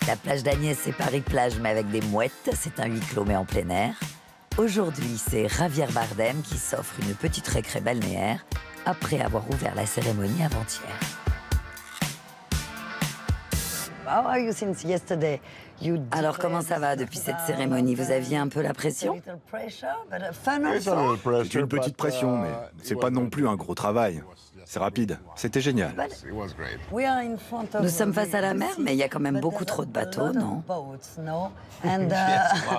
La plage d'Agnès, c'est Paris-Plage, mais avec des mouettes. C'est un huis clos, mais en plein air. Aujourd'hui, c'est Javier Bardem qui s'offre une petite récré balnéaire après avoir ouvert la cérémonie avant-hier. Alors, comment ça va depuis cette cérémonie? Vous aviez un peu la pression? C'est une petite pression, mais c'est pas non plus un gros travail. C'est rapide. C'était génial. Nous sommes face à la mer, mais il y a quand même beaucoup trop de bateaux, non?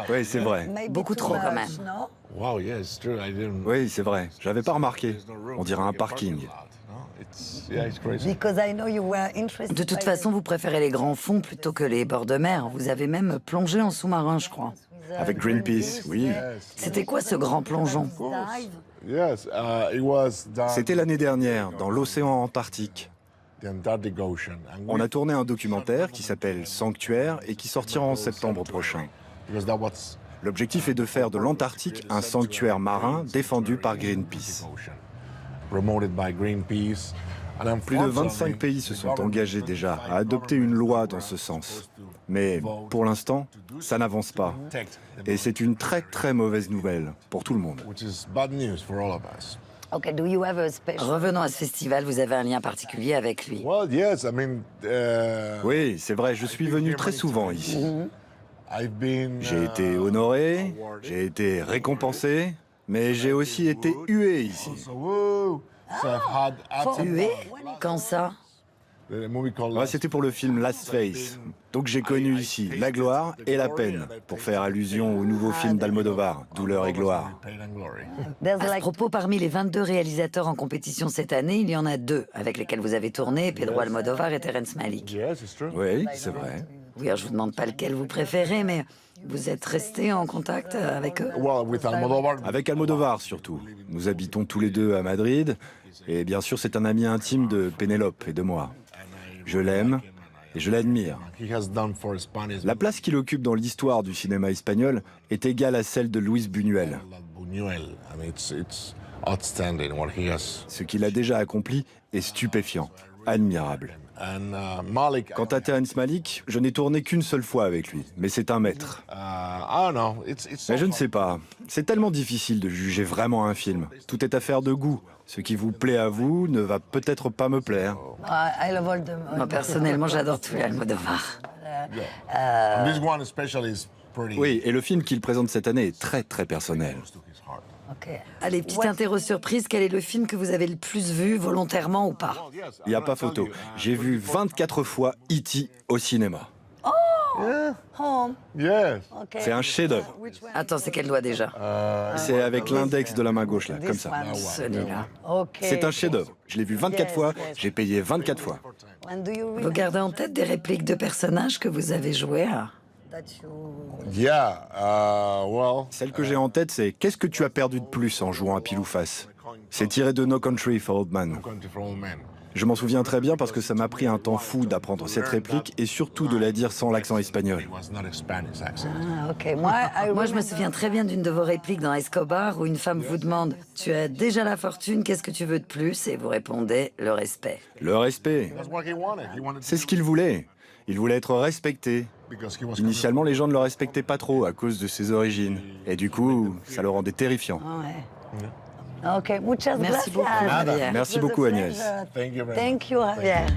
Oui, c'est vrai. Beaucoup trop, quand même. Oui, c'est vrai. J'avais pas remarqué. On dirait un parking. De toute façon, vous préférez les grands fonds plutôt que les bords de mer. Vous avez même plongé en sous-marin, je crois. Avec Greenpeace, oui. C'était quoi ce grand plongeon? C'était l'année dernière, dans l'océan Antarctique. On a tourné un documentaire qui s'appelle Sanctuaire et qui sortira en septembre prochain. L'objectif est de faire de l'Antarctique un sanctuaire marin défendu par Greenpeace. Plus de 25 pays se sont engagés déjà à adopter une loi dans ce sens. Mais pour l'instant, ça n'avance pas. Et c'est une très très mauvaise nouvelle pour tout le monde. Revenons à ce festival, vous avez un lien particulier avec lui. Oui, c'est vrai, je suis venu très souvent ici. J'ai été honoré, j'ai été récompensé, mais j'ai aussi été hué ici. Hué? Quand ça? C'était pour le film Last Face. Donc j'ai connu ici la gloire et la peine, pour faire allusion au nouveau film d'Almodovar, Douleur et gloire. À ce propos, parmi les 22 réalisateurs en compétition cette année, il y en a 2 avec lesquels vous avez tourné, Pedro Almodovar et Terrence Malick. Oui, c'est vrai. Oui, alors je vous demande pas lequel vous préférez, mais vous êtes resté en contact avec eux? Avec Almodovar surtout. Nous habitons tous les deux à Madrid, et bien sûr c'est un ami intime de Pénélope et de moi. Je l'aime et je l'admire. La place qu'il occupe dans l'histoire du cinéma espagnol est égale à celle de Luis Buñuel. Ce qu'il a déjà accompli est stupéfiant, admirable. Quant à Terrence Malick, je n'ai tourné qu'une seule fois avec lui, mais c'est un maître. Mais je ne sais pas, c'est tellement difficile de juger vraiment un film. Tout est affaire de goût. Ce qui vous plaît à vous ne va peut-être pas me plaire. Moi, personnellement, j'adore tous les Almodovar. Oui, et le film qu'il présente cette année est très très personnel. Allez, petite interro surprise, quel est le film que vous avez le plus vu, volontairement ou pas? Il n'y a pas photo. J'ai vu 24 fois E.T. au cinéma. C'est un chef-d'œuvre. Attends, c'est quel doigt déjà? C'est avec l'index de la main gauche, là, comme ça. Celui-là. C'est un chef-d'œuvre. Je l'ai vu 24 fois, j'ai payé 24 fois. Vous gardez en tête des répliques de personnages que vous avez joués? Celle que j'ai en tête, c'est « Qu'est-ce que tu as perdu de plus en jouant à pile ou face ?» C'est tiré de No Country for Old Men. Je m'en souviens très bien parce que ça m'a pris un temps fou d'apprendre cette réplique et surtout de la dire sans l'accent espagnol. Moi, je me souviens très bien d'une de vos répliques dans Escobar où une femme vous demande « Tu as déjà la fortune, qu'est-ce que tu veux de plus ?» et vous répondez « Le respect ». Le respect. C'est ce qu'il voulait. Il voulait être respecté. Initialement, les gens ne le respectaient pas trop à cause de ses origines. Et du coup, ça le rendait terrifiant. Merci beaucoup, Javier. Merci beaucoup, Agnès. Thank you, Javier.